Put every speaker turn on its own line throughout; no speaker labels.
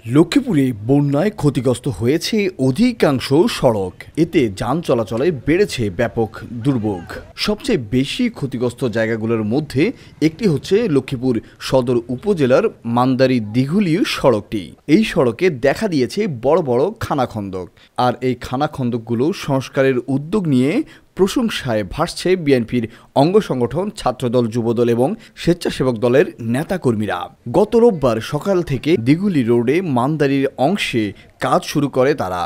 লক্ষ্মীপুরে বন্যায় ক্ষতিগ্রস্ত হয়েছে অধিকাংশ সড়ক। এতে যান চলাচলে বেড়েছে ব্যাপক দুর্ভোগ। সবচেয়ে বেশি ক্ষতিগ্রস্ত জায়গাগুলোর মধ্যে একটি হচ্ছে লক্ষ্মীপুর সদর উপজেলার মান্দারি দিঘুলি সড়কটি। এই সড়কে দেখা দিয়েছে বড় বড় খানাখন্দক, আর এই খানাখন্দকগুলো সংস্কারের উদ্যোগ নিয়ে প্রশংসায় ভাসছে বিএনপির অঙ্গ সংগঠন, ছাত্রদল, যুবদল এবং স্বেচ্ছাসেবক দলের নেতাকর্মীরা। গত রোববার সকাল থেকে দিঘুলি রোডে মান্দারির অংশে কাজ শুরু করে তারা।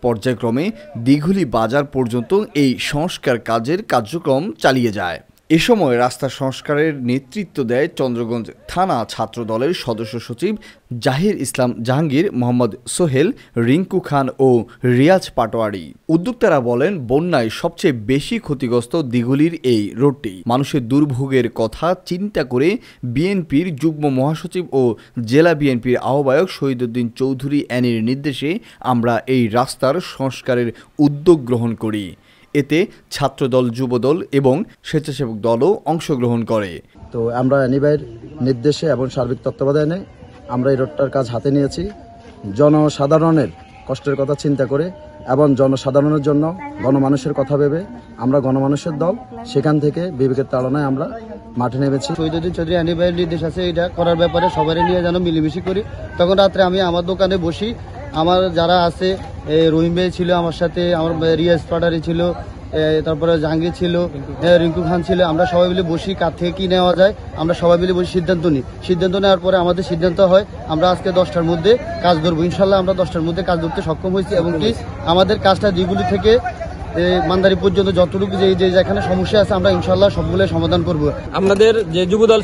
পর্যায়ক্রমে দিঘুলি বাজার পর্যন্ত এই সংস্কার কাজের কার্যক্রম চালিয়ে যায়। এ সময় রাস্তা সংস্কারের নেতৃত্ব দেয় চন্দ্রগঞ্জ থানা ছাত্রদলের সদস্য সচিব জাহির ইসলাম জাহাঙ্গীর, মোহাম্মদ সোহেল, রিঙ্কু খান ও রিয়াজ পাটোয়ারি। উদ্যোক্তারা বলেন, বন্যায় সবচেয়ে বেশি ক্ষতিগ্রস্ত দিঘুলির এই রোডটি। মানুষের দুর্ভোগের কথা চিন্তা করে বিএনপির যুগ্ম মহাসচিব ও জেলা বিএনপির আহ্বায়ক শহীদুদ্দিন চৌধুরী অ্যানির নির্দেশে আমরা এই রাস্তার সংস্কারের উদ্যোগ গ্রহণ করি। এতে ছাত্রদল, যুবদল এবং স্বেচ্ছাসেবক দলও অংশগ্রহণ করে।
তো আমরা অ্যানিভাইয়ের নির্দেশে এবং সার্বিক তত্ত্বাবধানে আমরা এই রোডটার কাজ হাতে নিয়েছি। জনসাধারণের কষ্টের কথা চিন্তা করে এবং জনসাধারণের জন্য গণমানুষের কথা ভেবে আমরা গণমানুষের দল সেখান থেকে বিবেকের তাড়নায় আমরা মাঠে নেমেছি।
শহীদুদ্দিন চৌধুরী অ্যানিভাইয়ের নির্দেশ আছে এটা করার ব্যাপারে, সবাই নিয়ে যেন মিলেমিশে করি। তখন রাত্রে আমি আমার দোকানে বসি, আমার যারা আছে রহিম ভাই ছিল আমার সাথে, আমার রিয়াজ পাটারি ছিল, তারপরে জাহাঙ্গীর ছিল, রিঙ্কু খান ছিল। আমরা সবাই মিলে বসি, কার থেকে কি নেওয়া যায় আমরা সবাই মিলে বসে সিদ্ধান্ত নিই। সিদ্ধান্ত নেওয়ার পরে আমাদের সিদ্ধান্ত হয় আমরা আজকে 10টার মধ্যে কাজ ধরবো। ইনশাল্লাহ আমরা 10টার মধ্যে কাজ ধরতে সক্ষম হয়েছি এবং কি আমাদের কাজটা দিগুলি থেকে মান্দারি পর্যন্ত যতটুকু যেখানে সমস্যা আছে আমরা ইনশাল্লাহ সবগুলো সমাধান করব।
আমাদের যে যুবদল,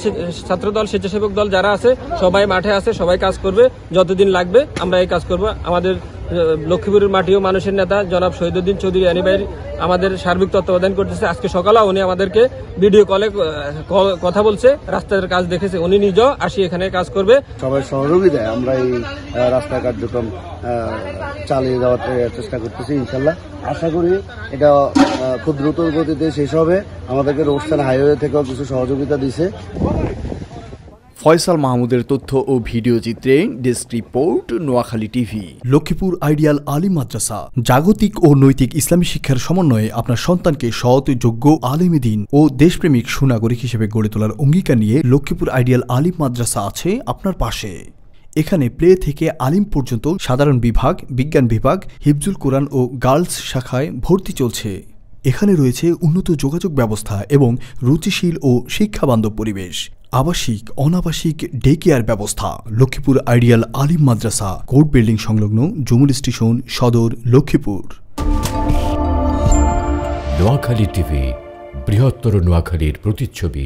ছাত্রদল, স্বেচ্ছাসেবক দল যারা আছে সবাই মাঠে আছে, সবাই কাজ করবে। যতদিন লাগবে আমরা এই কাজ করব। আমাদের লক্ষ্মীপুরের মাটি ও মানুষের নেতা জনাব শহীদুদ্দিন চৌধুরী অ্যানিভাই আমাদের সার্বিক তত্ত্বাবধান করতেছে। আজকে সকালে উনি আমাদেরকে ভিডিও কলে কথা বলছে, রাস্তার কাজ দেখেছে, উনি নিজেও আসি এখানে কাজ করবে।
সবাই সহযোগিতায় আমরা এই রাস্তা কার্যক্রম চালিয়ে যাওয়ার চেষ্টা করতেছি। ইনশাল্লাহ আশা করি এটা খুব দ্রুত গতিতে শেষ হবে। আমাদেরকে রোডস্থান হাইওয়ে থেকেও কিছু সহযোগিতা দিছে।
ফয়সাল মাহমুদের তথ্য ও ভিডিও চিত্রে desk report, Noakhali TV. Lakshmipur ideal Alim Madrasa জাগতিক ও নৈতিক ইসলামী শিক্ষার সমন্বয়ে আপনার সন্তানকে সৎ, যোগ্য, আলেমে দ্বীন ও দেশপ্রেমিক সুনাগরিক হিসেবে গড়ে তোলার অঙ্গীকার নিয়ে লক্ষ্মীপুর আইডিয়াল আলিম মাদ্রাসা আছে আপনার পাশে। এখানে প্লে থেকে আলিম পর্যন্ত সাধারণ বিভাগ, বিজ্ঞান বিভাগ, হিফজুল কোরআন ও গার্লস শাখায় ভর্তি চলছে। এখানে রয়েছে উন্নত যোগাযোগ ব্যবস্থা এবং রুচিশীল ও শিক্ষাবান্ধব পরিবেশ। আবাসিক, অনাবাসিক ডে কেয়ার ব্যবস্থা। লক্ষ্মীপুর আইডিয়াল আলিম মাদ্রাসা, কোর্ট বিল্ডিং সংলগ্ন, জমুল স্টেশন, সদর, লক্ষ্মীপুর।
নোয়াখালী টিভি, বৃহত্তর নোয়াখালীর প্রতিচ্ছবি।